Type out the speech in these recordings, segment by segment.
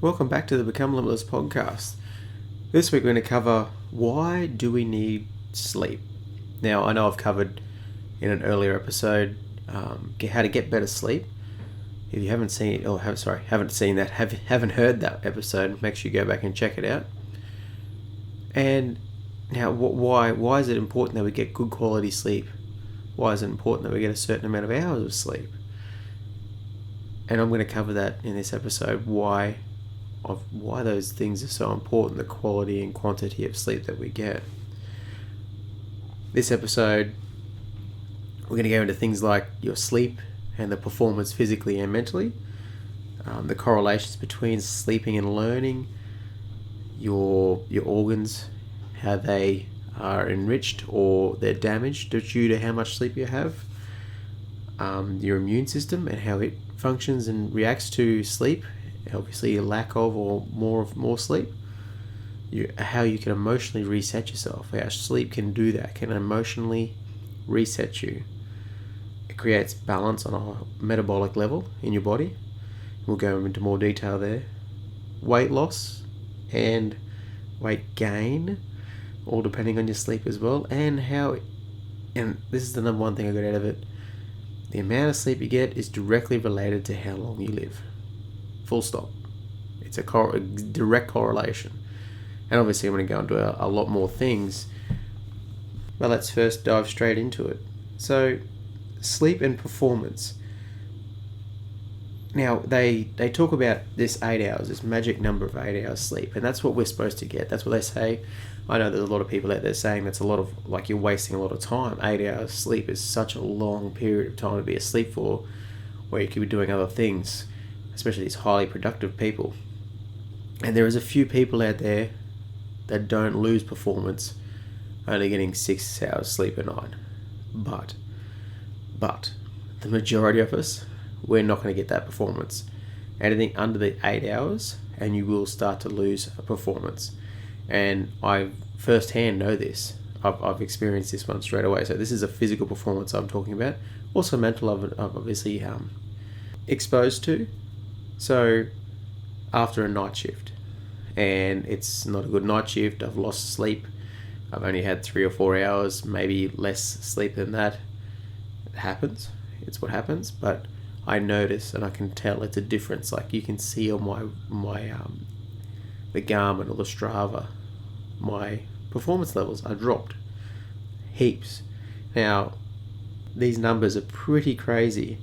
Welcome back to the Become Limitless Podcast. This week we're going to cover why do we need sleep. Now, I know I've covered in an earlier episode how to get better sleep. If you haven't seen haven't heard that episode, make sure you go back and check it out. And now, why is it important that we get good quality sleep? Why is it important that we get a certain amount of hours of sleep? And I'm going to cover that in this episode. Why those things are so important, the quality and quantity of sleep that we get. This episode, we're going to go into things like your sleep and the performance physically and mentally, the correlations between sleeping and learning, your organs, how they are enriched or they're damaged due to how much sleep you have, your immune system and how it functions and reacts to sleep, obviously a lack of or more sleep, how you can emotionally reset yourself, how sleep can do that, can emotionally reset you. It creates balance on a metabolic level in your body. We'll go into more detail there. Weight loss and weight gain, all depending on your sleep as well, and this is the number one thing I got out of it, the amount of sleep you get is directly related to how long you live. Full stop. It's a direct correlation. And obviously I'm going to go into a lot more things, but let's first dive straight into it. So, sleep and performance. Now, they talk about this 8 hours, this magic number of 8 hours sleep, and that's what we're supposed to get. That's what they say. I know there's a lot of people out there saying that's a lot of, like, you're wasting a lot of time. 8 hours sleep is such a long period of time to be asleep for, where you could be doing other things, especially these highly productive people. And there is a few people out there that don't lose performance only getting 6 hours sleep a night. But the majority of us, we're not going to get that performance. Anything under the 8 hours and you will start to lose a performance. And I firsthand know this. I've experienced this one straight away. So this is a physical performance I'm talking about. Also mental, I've obviously exposed to. So after a night shift, and it's not a good night shift, I've lost sleep, I've only had 3 or 4 hours, maybe less sleep than that. It happens, it's what happens, but I notice and I can tell it's a difference. Like you can see on my the Garmin or the Strava, my performance levels are dropped heaps. Now these numbers are pretty crazy.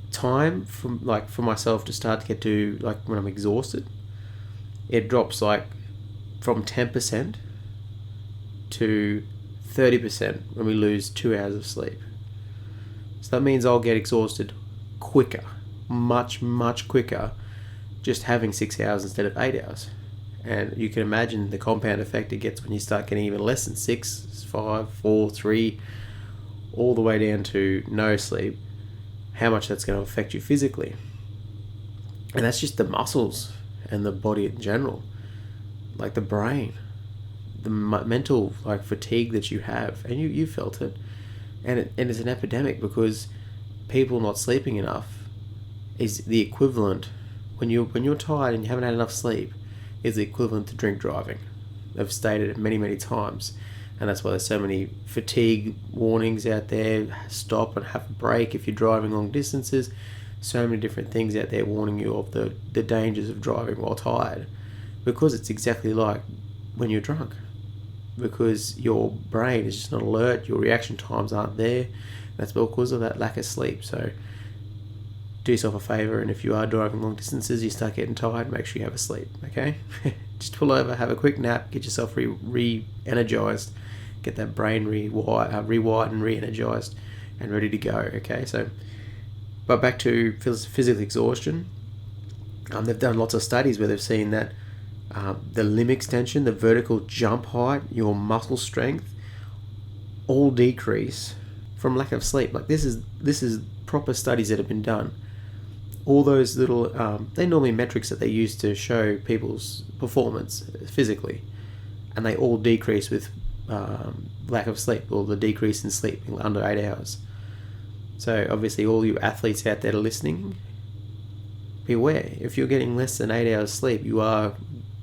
Time for myself to start to get to, like, when I'm exhausted, it drops like from 10% to 30% when we lose 2 hours of sleep. So that means I'll get exhausted quicker, much quicker, just having 6 hours instead of 8 hours. And you can imagine the compound effect it gets when you start getting even less than 6, 5, 4, 3, all the way down to no sleep, how much that's going to affect you physically. And that's just the muscles and the body in general, like the brain, the mental fatigue that you have, and you felt it, and it's an epidemic because people not sleeping enough is the equivalent, when you're tired and you haven't had enough sleep, is the equivalent to drink driving. They've stated it many times. And that's why there's so many fatigue warnings out there. Stop and have a break if you're driving long distances. So many different things out there warning you of the dangers of driving while tired. Because it's exactly like when you're drunk. Because your brain is just not alert. Your reaction times aren't there. That's because of that lack of sleep. So do yourself a favor, and if you are driving long distances, you start getting tired, make sure you have a sleep, okay? Just pull over, have a quick nap, get yourself re-energized, get that brain rewired and re-energized and ready to go, okay? So, but back to physical exhaustion. They've done lots of studies where they've seen that the limb extension, the vertical jump height, your muscle strength, all decrease from lack of sleep. Like this is proper studies that have been done. All those little, they're normally metrics that they use to show people's performance physically, and they all decrease with lack of sleep, or the decrease in sleep under 8 hours. So obviously all you athletes out there listening, be aware, if you're getting less than 8 hours sleep, you are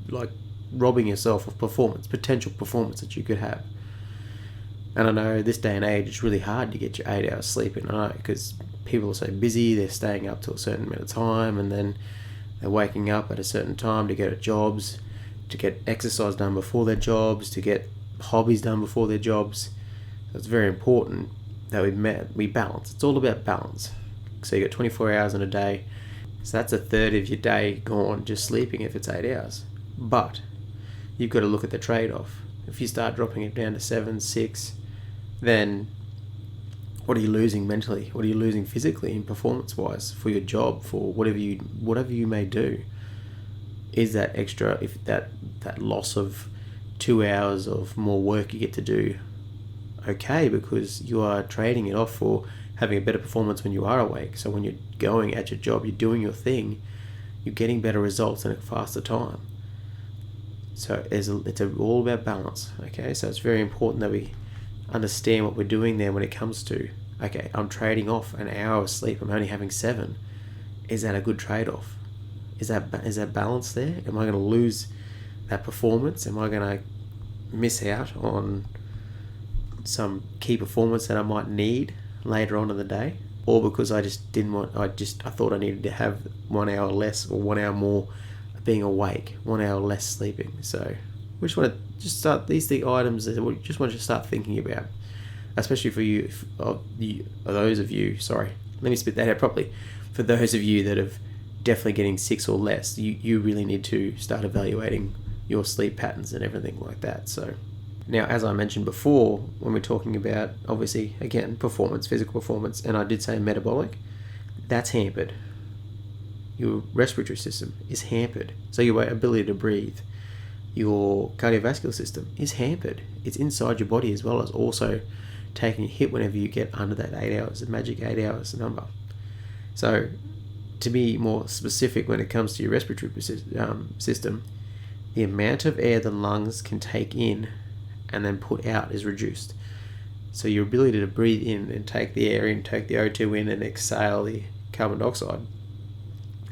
like robbing yourself of potential performance that you could have. And I know this day and age, it's really hard to get your 8 hours sleep in. I know, because people are so busy, they're staying up till a certain amount of time, and then they're waking up at a certain time to go to jobs, to get exercise done before their jobs, to get hobbies done before their jobs. So it's very important that we balance. It's all about balance. So you got 24 hours in a day. So that's a third of your day gone just sleeping if it's 8 hours. But you've got to look at the trade-off. If you start dropping it down to 7, 6, then what are you losing mentally? What are you losing physically and performance-wise for your job, for whatever you may do? Is that extra, if that loss of 2 hours of more work you get to do, okay, because you are trading it off for having a better performance when you are awake. So when you're going at your job, you're doing your thing, you're getting better results in a faster time. So it's all about balance, okay? So it's very important that we understand what we're doing there when it comes to, okay, I'm trading off an hour of sleep, I'm only having 7. Is that a good trade-off? Is that balance there? Am I going to lose that performance? Am I going to miss out on some key performance that I might need later on in the day? Or because I thought I needed to have 1 hour less or 1 hour more being awake, 1 hour less sleeping. So we just want to start these items that we just want you to start thinking about, especially for you, those of you, sorry, let me spit that out properly. For those of you that have definitely getting 6 or less, you really need to start evaluating your sleep patterns and everything like that. So now, as I mentioned before, when we're talking about, obviously, again, performance, physical performance, and I did say metabolic, that's hampered. Your respiratory system is hampered. So your ability to breathe, your cardiovascular system is hampered. It's inside your body as well as also taking a hit whenever you get under that 8 hours, the magic 8 hours number. So to be more specific when it comes to your respiratory system, the amount of air the lungs can take in and then put out is reduced. So your ability to breathe in and take the air in, take the O2 in and exhale the carbon dioxide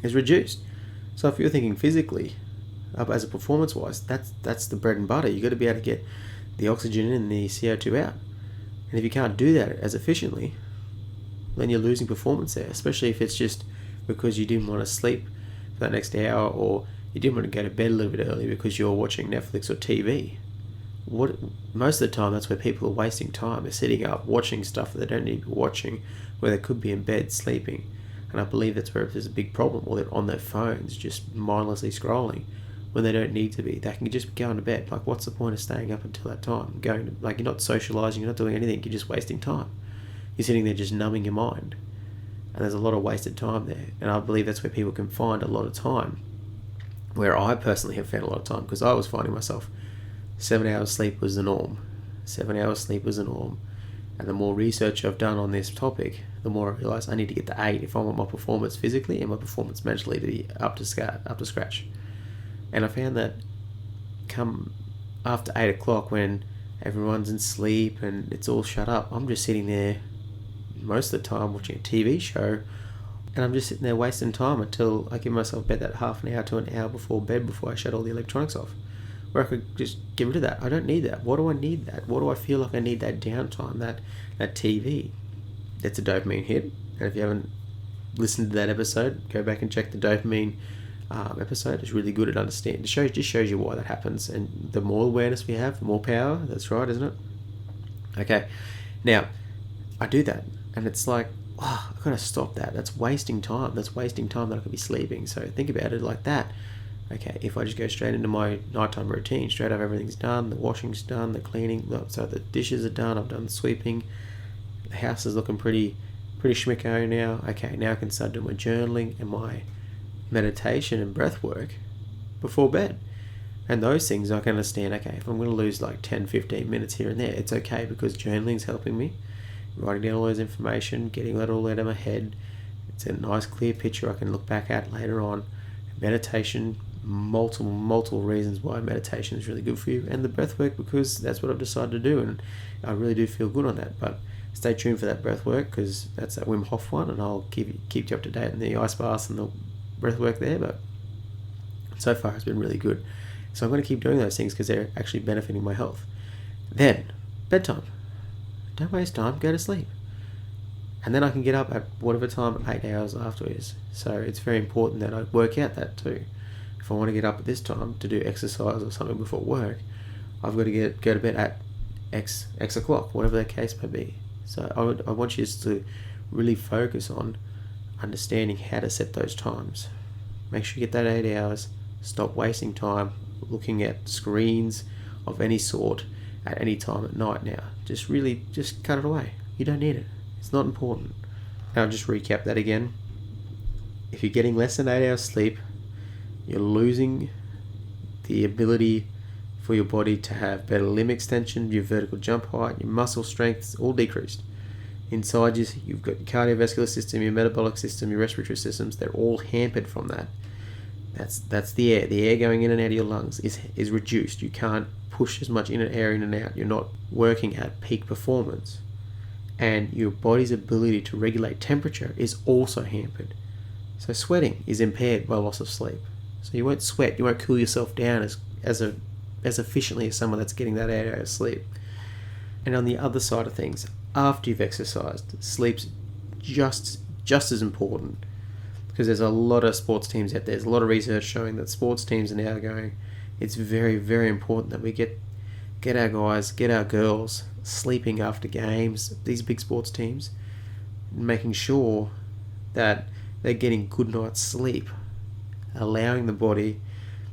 is reduced. So if you're thinking physically, as a performance-wise, that's the bread and butter. You've got to be able to get the oxygen in and the CO2 out. And if you can't do that as efficiently, then you're losing performance there, especially if it's just because you didn't want to sleep for that next hour, or you didn't want to go to bed a little bit early because you're watching Netflix or TV. Most of the time, that's where people are wasting time. They're sitting up watching stuff that they don't need to be watching, where they could be in bed sleeping. And I believe that's where there's a big problem, or they're on their phones just mindlessly scrolling when they don't need to be. They can just be going to bed. Like, what's the point of staying up until that time? You're not socializing, you're not doing anything, you're just wasting time. You're sitting there just numbing your mind. And there's a lot of wasted time there. And I believe that's where people can find a lot of time. Where I personally have found a lot of time, because I was finding myself 7 hours sleep was the norm. 7 hours sleep was the norm. And the more research I've done on this topic, the more I realise I need to get to 8 if I want my performance physically and my performance mentally to be up to scratch. And I found that come after 8 o'clock, when everyone's in sleep and it's all shut up, I'm just sitting there most of the time watching a TV show, and I'm just sitting there wasting time until I give myself bed that half an hour to an hour before bed, before I shut all the electronics off, where I could just get rid of that. I don't need that. What do I need that? What do I feel like I need that downtime, that TV? That's a dopamine hit. And if you haven't listened to that episode, go back and check the dopamine episode. It's really good at understanding. It just shows you why that happens. And the more awareness we have, the more power. That's right, isn't it? Okay. Now, I do that. And it's like, oh, I've got to stop that. That's wasting time. That's wasting time that I could be sleeping. So think about it like that. Okay, if I just go straight into my nighttime routine, straight up everything's done, the washing's done, the cleaning, so the dishes are done, I've done the sweeping, the house is looking pretty schmicko now. Okay, now I can start doing my journaling and my meditation and breath work before bed. And those things I can understand, okay, if I'm going to lose like 10-15 minutes here and there, it's okay, because journaling's helping me. Writing down all those information, getting that all out of my head. It's a nice clear picture I can look back at later on. Meditation, multiple reasons why meditation is really good for you, and the breath work, because that's what I've decided to do, and I really do feel good on that. But stay tuned for that breath work, because that's that Wim Hof one, and I'll keep you up to date on the ice baths and the breath work there, but so far it's been really good. So I'm going to keep doing those things because they're actually benefiting my health. Then, bedtime. Don't waste time, go to sleep. And then I can get up at whatever time, 8 hours afterwards. So it's very important that I work out that too. If I want to get up at this time to do exercise or something before work, I've got to go to bed at X o'clock, whatever the case may be. So I want you to really focus on understanding how to set those times. Make sure you get that 8 hours. Stop wasting time looking at screens of any sort at any time at night now. Just cut it away. You don't need it. It's not important. Now I'll just recap that again. If you're getting less than 8 hours sleep, you're losing the ability for your body to have better limb extension, your vertical jump height, your muscle strength is all decreased. Inside you, you've got your cardiovascular system, your metabolic system, your respiratory systems, they're all hampered from that. That's the air. The air going in and out of your lungs is reduced. You can't push as much air in and out. You're not working at peak performance. And your body's ability to regulate temperature is also hampered. So sweating is impaired by loss of sleep. So you won't sweat, you won't cool yourself down as efficiently as someone that's getting that 8 hours sleep. And on the other side of things, after you've exercised, sleep's just as important, because there's a lot of sports teams out there. There's a lot of research showing that sports teams are now going, it's very, very important that we get our guys, get our girls sleeping after games, these big sports teams, making sure that they're getting good night's sleep. Allowing the body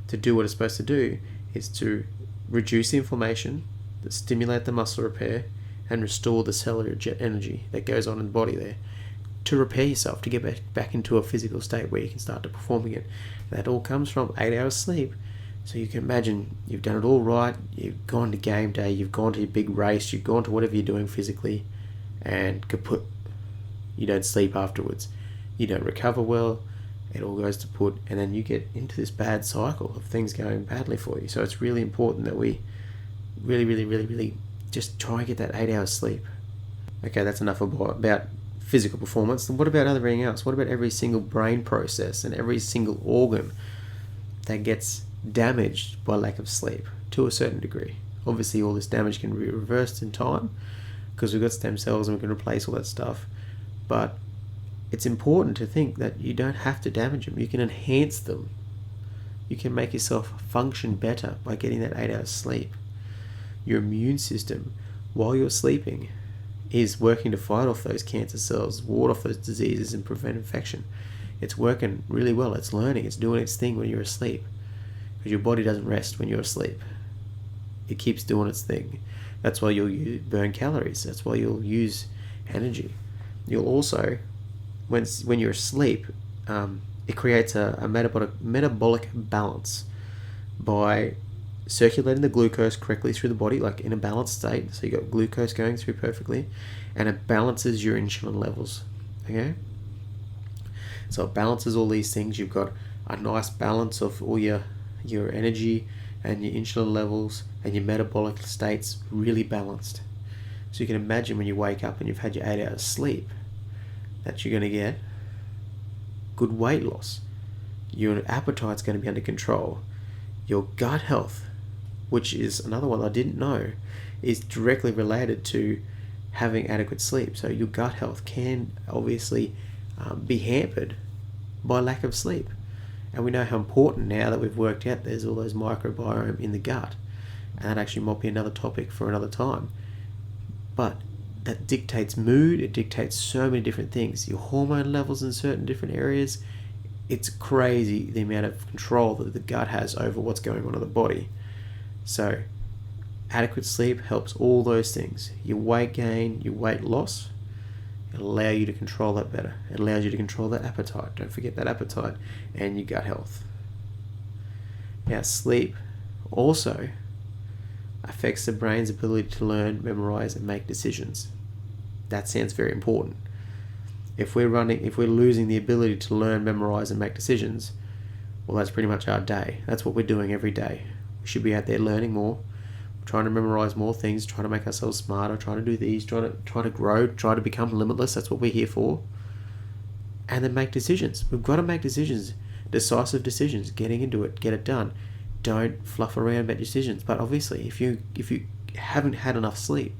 to do what it's supposed to do is to reduce the inflammation, to stimulate the muscle repair, and restore the cellular jet energy that goes on in the body there, to repair yourself, to get back into a physical state where you can start to perform again. That all comes from 8 hours sleep. So you can imagine you've done it all right, you've gone to game day, you've gone to your big race, you've gone to whatever you're doing physically, and kaput. You don't sleep afterwards. You don't recover well, it all goes to put, and then you get into this bad cycle of things going badly for you. So it's really important that we really just try and get that 8 hours sleep. Okay, that's enough about physical performance. And what about everything else? What about every single brain process and every single organ that gets damaged by lack of sleep to a certain degree? Obviously all this damage can be reversed in time because we've got stem cells and we can replace all that stuff, but it's important to think that you don't have to damage them. You can enhance them. You can make yourself function better by getting that 8 hours sleep. Your immune system, while you're sleeping, is working to fight off those cancer cells, ward off those diseases, and prevent infection. It's working really well. It's learning. It's doing its thing when you're asleep. Because your body doesn't rest when you're asleep. It keeps doing its thing. That's why you'll burn calories. That's why you'll use energy. You'll also, when you're asleep, it creates a metabolic balance by circulating the glucose correctly through the body, like in a balanced state. So you got glucose going through perfectly, and it balances your insulin levels. Okay, so it balances all these things. You've got a nice balance of all your energy and your insulin levels and your metabolic states really balanced. So you can imagine when you wake up and you've had your 8 hours sleep, that you're going to get good weight loss. Your appetite's going to be under control. Your gut health, which is another one I didn't know, is directly related to having adequate sleep. So your gut health can obviously be hampered by lack of sleep. And we know how important, now that we've worked out there's all those microbiome in the gut. And that actually might be another topic for another time. But that dictates mood, it dictates so many different things. Your hormone levels in certain different areas. It's crazy the amount of control that the gut has over what's going on in the body. So adequate sleep helps all those things. Your weight gain, your weight loss, it'll allow you to control that better. It allows you to control that appetite. Don't forget that appetite, and your gut health. Now sleep also affects the brain's ability to learn, memorize, and make decisions. That sounds very important. If we're losing the ability to learn, memorize, and make decisions, well, that's pretty much our day. That's what we're doing every day. We should be out there learning more, trying to memorize more things, trying to make ourselves smarter, trying to do these, trying to grow, try to become limitless. That's what we're here for. And then make decisions. We've got to make decisions. decisive decisions, getting into it, get it done. Don't fluff around about decisions. But obviously, if you haven't had enough sleep,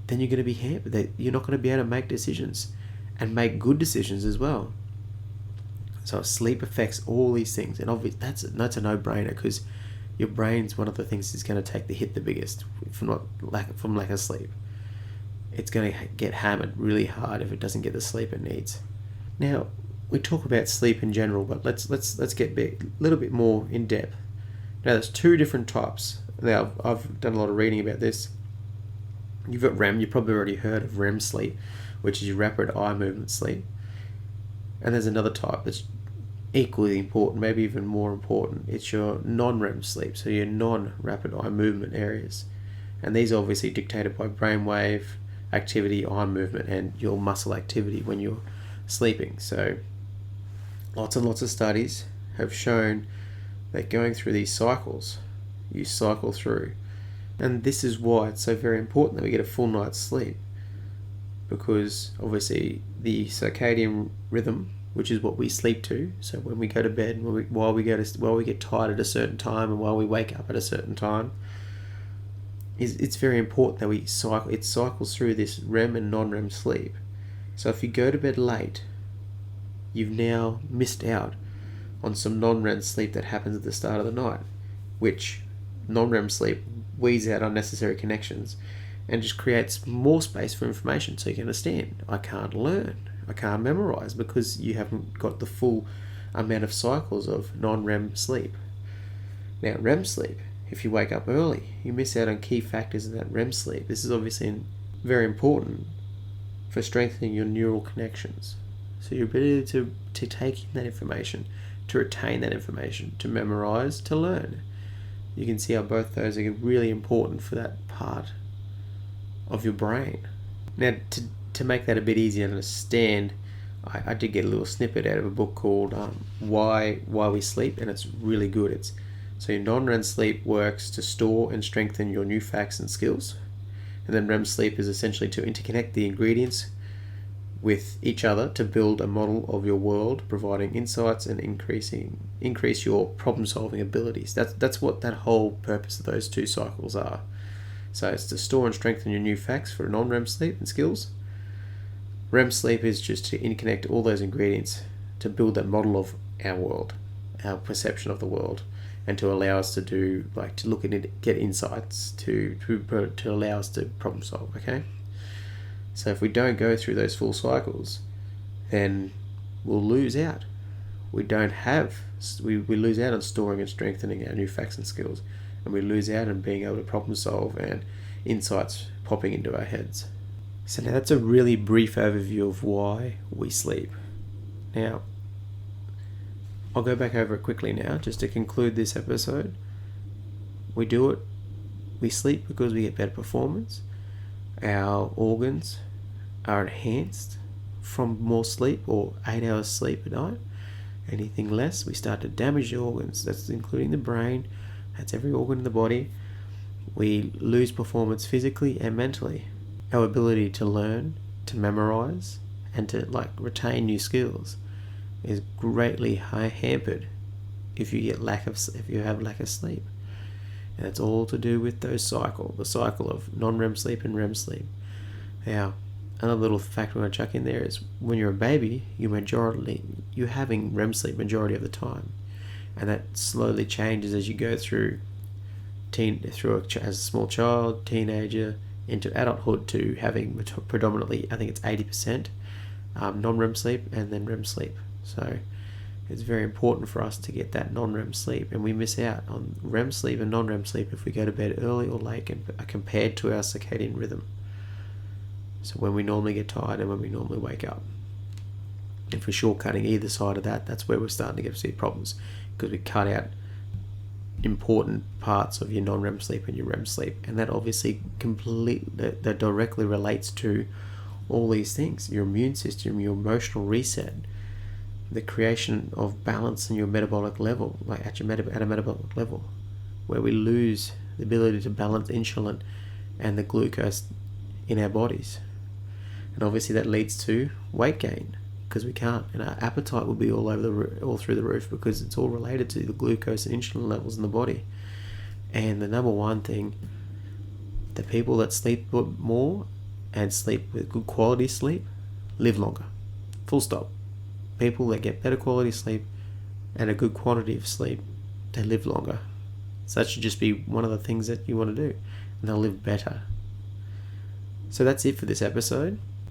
then you're going to be hampered. You're not going to be able to make decisions and make good decisions as well. So sleep affects all these things, and obviously that's a no-brainer, because your brain's one of the things that's going to take the hit the biggest from lack of sleep. It's going to get hammered really hard if it doesn't get the sleep it needs. Now, we talk about sleep in general, but let's get a little bit more in depth. Now, there's two different types. Now, I've done a lot of reading about this. You've got REM. You've probably already heard of REM sleep, which is your rapid eye movement sleep. And there's another type that's equally important, maybe even more important. It's your non-REM sleep, so your non-rapid eye movement areas. And these are obviously dictated by brainwave activity, eye movement, and your muscle activity when you're sleeping. So lots and lots of studies have shown that going through these cycles, you cycle through. And this is why it's so very important that we get a full night's sleep, because obviously the circadian rhythm, which is what we sleep to, so when we go to bed, while we get tired at a certain time and while we wake up at a certain time, it's very important that it cycles through this REM and non-REM sleep. So if you go to bed late, you've now missed out on some non-REM sleep that happens at the start of the night, which non-REM sleep weeds out unnecessary connections and just creates more space for information, so you can understand. I can't learn, I can't memorize, because you haven't got the full amount of cycles of non-REM sleep. Now, REM sleep, if you wake up early, you miss out on key factors in that REM sleep. This is obviously very important for strengthening your neural connections. So your ability to take in that information, to retain that information, to memorize, to learn. You can see how both those are really important for that part of your brain. Now, to make that a bit easier to understand, I did get a little snippet out of a book called Why We Sleep, and it's really good. So your non-REM sleep works to store and strengthen your new facts and skills, and then REM sleep is essentially to interconnect the ingredients with each other to build a model of your world, providing insights and increase your problem-solving abilities. That's what that whole purpose of those two cycles are. So it's to store and strengthen your new facts for non-REM sleep and skills. REM sleep is just to interconnect all those ingredients to build that model of our world, our perception of the world, and to allow us to to look at it, get insights, to allow us to problem solve, okay? So if we don't go through those full cycles, then we'll lose out. We lose out on storing and strengthening our new facts and skills, and we lose out on being able to problem solve and insights popping into our heads. So now that's a really brief overview of why we sleep. Now, I'll go back over it quickly now, just to conclude this episode. We sleep because we get better performance. Our organs are enhanced from more sleep, or 8 hours sleep a night. Anything less, we start to damage the organs. That's including the brain. That's every organ in the body. We lose performance physically and mentally. Our ability to learn, to memorize, and to retain new skills is greatly hampered if you have lack of sleep. And it's all to do with the cycle of non-REM sleep and REM sleep. Now, another little fact we're going to chuck in there is when you're a baby, you're having REM sleep majority of the time, and that slowly changes as you go through as a small child, teenager, into adulthood, to having predominantly, I think it's 80% non-REM sleep and then REM sleep. So it's very important for us to get that non-REM sleep, and we miss out on REM sleep and non-REM sleep if we go to bed early or late compared to our circadian rhythm. So when we normally get tired and when we normally wake up. If we're shortcutting either side of that, that's where we're starting to see problems, because we cut out important parts of your non-REM sleep and your REM sleep, and that obviously that directly relates to all these things: your immune system, your emotional reset, the creation of balance in your metabolic level, at a metabolic level, where we lose the ability to balance insulin and the glucose in our bodies. And obviously that leads to weight gain, because we can't, and our appetite will be all through the roof, because it's all related to the glucose and insulin levels in the body. And the number one thing, the people that sleep more and sleep with good quality sleep live longer. Full stop. People that get better quality sleep and a good quantity of sleep, they live longer. So that should just be one of the things that you want to do, and they'll live better. So that's it for this episode.